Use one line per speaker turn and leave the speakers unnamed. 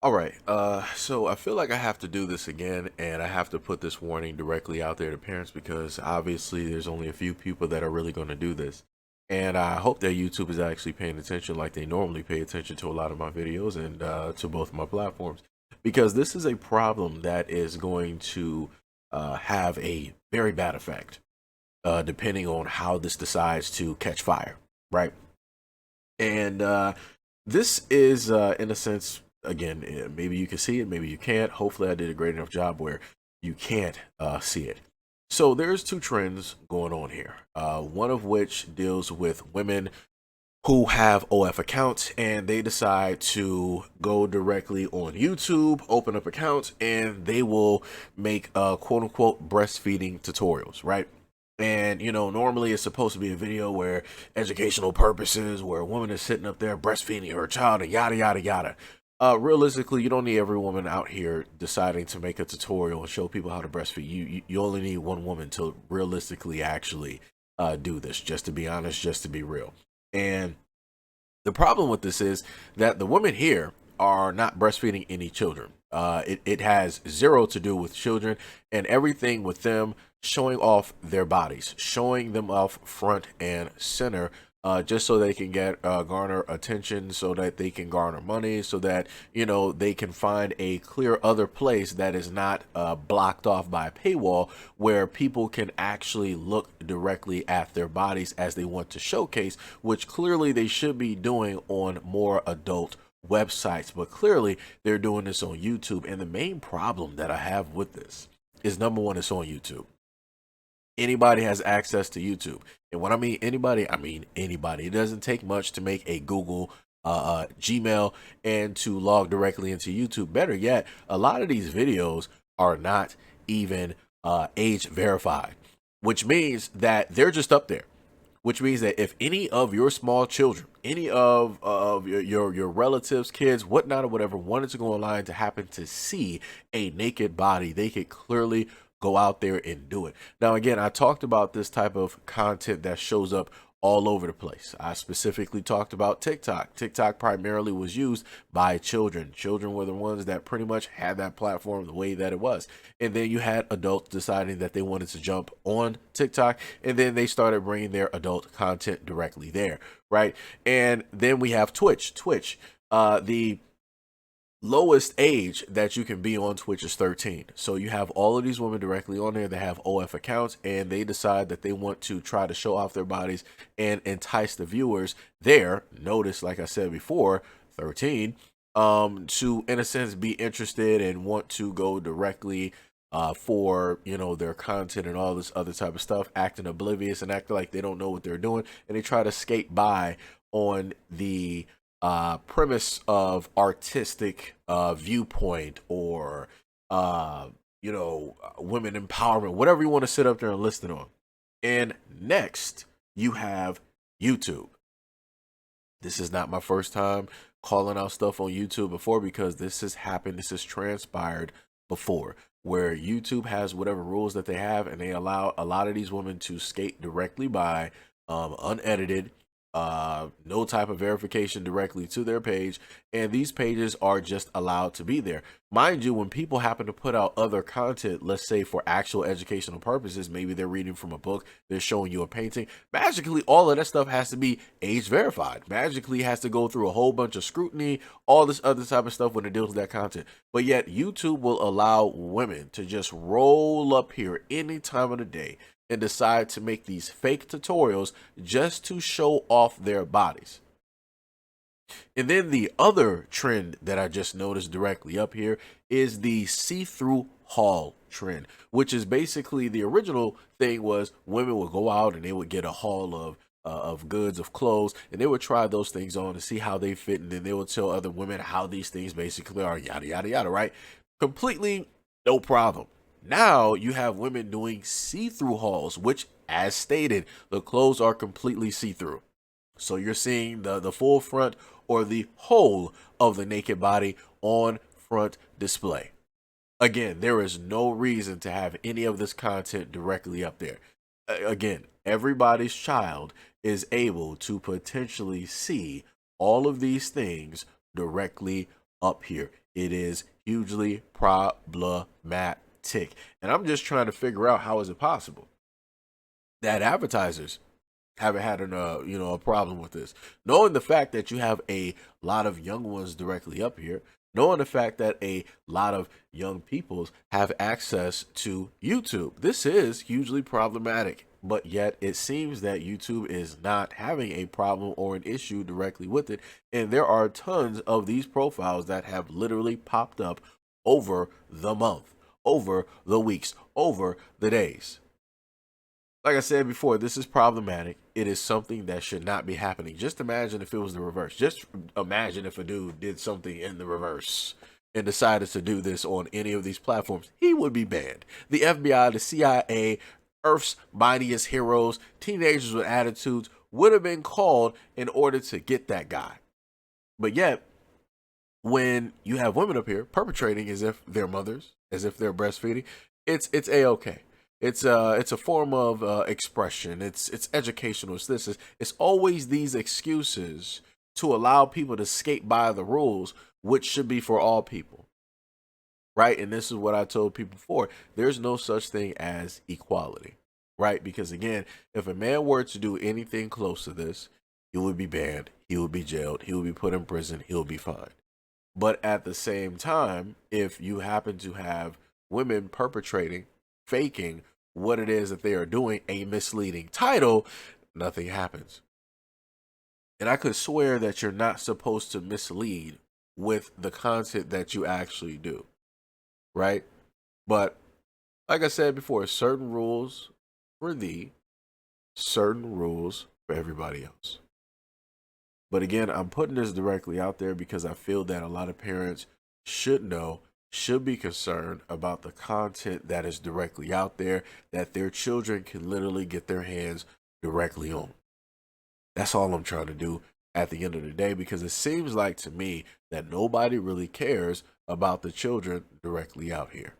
All right. So I feel like I have to do this again, and I have to put this warning directly out there to parents because obviously there's only a few people that are really going to do this. And I hope that YouTube is actually paying attention like they normally pay attention to a lot of my videos and to both my platforms, because this is a problem that is going to have a very bad effect depending on how this decides to catch fire, right? And this is, in a sense, again, maybe you can see it, maybe you can't. Hopefully, I did a great enough job where you can't see it. So there's two trends going on here. One of which deals with women who have OF accounts and they decide to go directly on YouTube, open up accounts, and they will make quote unquote breastfeeding tutorials, right? And normally it's supposed to be a video where educational purposes, where a woman is sitting up there breastfeeding her child and yada yada yada. Realistically, you don't need every woman out here deciding to make a tutorial and show people how to breastfeed. You only need one woman to realistically actually do this. Just to be honest, just to be real. And the problem with this is that the women here are not breastfeeding any children. It has zero to do with children and everything with them showing off their bodies, showing them off front and center, just so they can get garner attention, so that they can garner money, so that they can find a clear other place that is not blocked off by a paywall, where people can actually look directly at their bodies as they want to showcase, which clearly they should be doing on more adult websites, but clearly they're doing this on YouTube. And the main problem that I have with this is, number one, it's on YouTube. Anybody has access to YouTube. And when I mean anybody, I mean anybody. It doesn't take much to make a Google Gmail and to log directly into YouTube. Better yet, a lot of these videos are not even age verified, which means that they're just up there. Which means that if any of your small children, any of your relatives, kids, whatnot, or whatever, wanted to go online to happen to see a naked body, they could clearly go out there and do it. Now, again, I talked about this type of content that shows up all over the place. I specifically talked about TikTok. TikTok primarily was used by children. Children were the ones that pretty much had that platform the way that it was. And then you had adults deciding that they wanted to jump on TikTok, and then they started bringing their adult content directly there, right? And then we have Twitch. The lowest age that you can be on Twitch is 13. So you have all of these women directly on there that have OF accounts, and they decide that they want to try to show off their bodies and entice the viewers there. Notice, like I said before, 13, to, in a sense, be interested and want to go directly for their content and all this other type of stuff, acting oblivious and acting like they don't know what they're doing, and they try to skate by on the premise of artistic viewpoint, or women empowerment, whatever you want to sit up there and list it on. And next, you have YouTube. This is not my first time calling out stuff on YouTube before, because this has happened, this has transpired before, where YouTube has whatever rules that they have, and they allow a lot of these women to skate directly by, unedited, no type of verification directly to their page, and these pages are just allowed to be there. Mind you, when people happen to put out other content, let's say for actual educational purposes, maybe they're reading from a book, they're showing you a painting, magically all of that stuff has to be age verified, magically has to go through a whole bunch of scrutiny, all this other type of stuff when it deals with that content. But yet YouTube will allow women to just roll up here any time of the day and decide to make these fake tutorials just to show off their bodies. And then the other trend that I just noticed directly up here is the see-through haul trend, which is basically, the original thing was women would go out and they would get a haul of goods, of clothes, and they would try those things on to see how they fit, and then they would tell other women how these things basically are, yada yada yada, right? Completely no problem. Now you have women doing see-through hauls, which, as stated, the clothes are completely see-through. So you're seeing the full front or the whole of the naked body on front display. Again, there is no reason to have any of this content directly up there. Again, everybody's child is able to potentially see all of these things directly up here. It is hugely problematic. And I'm just trying to figure out, how is it possible that advertisers haven't had a problem with this, knowing the fact that you have a lot of young ones directly up here, knowing the fact that a lot of young peoples have access to YouTube. This is hugely problematic, but yet it seems that YouTube is not having a problem or an issue directly with it, and there are tons of these profiles that have literally popped up over the month, over the weeks, over the days. Like I said before, this is problematic. It is something that should not be happening. Just imagine if it was the reverse. Just imagine if a dude did something in the reverse and decided to do this on any of these platforms. He would be banned. The FBI, the CIA, Earth's mightiest heroes, teenagers with attitudes would have been called in order to get that guy. But yet, when you have women up here perpetrating as if they're mothers, as if they're breastfeeding, it's a-okay. It's a form of expression. It's educational. It's always these excuses to allow people to skate by the rules, which should be for all people, right? And this is what I told people before. There's no such thing as equality, right? Because again, if a man were to do anything close to this, he would be banned. He would be jailed. He would be put in prison. He'll be fined. But at the same time, if you happen to have women perpetrating, faking what it is that they are doing, a misleading title, nothing happens. And I could swear that you're not supposed to mislead with the content that you actually do, right? But like I said before, certain rules for thee, certain rules for everybody else. But again, I'm putting this directly out there because I feel that a lot of parents should know, should be concerned about the content that is directly out there that their children can literally get their hands directly on. That's all I'm trying to do at the end of the day, because it seems like to me that nobody really cares about the children directly out here.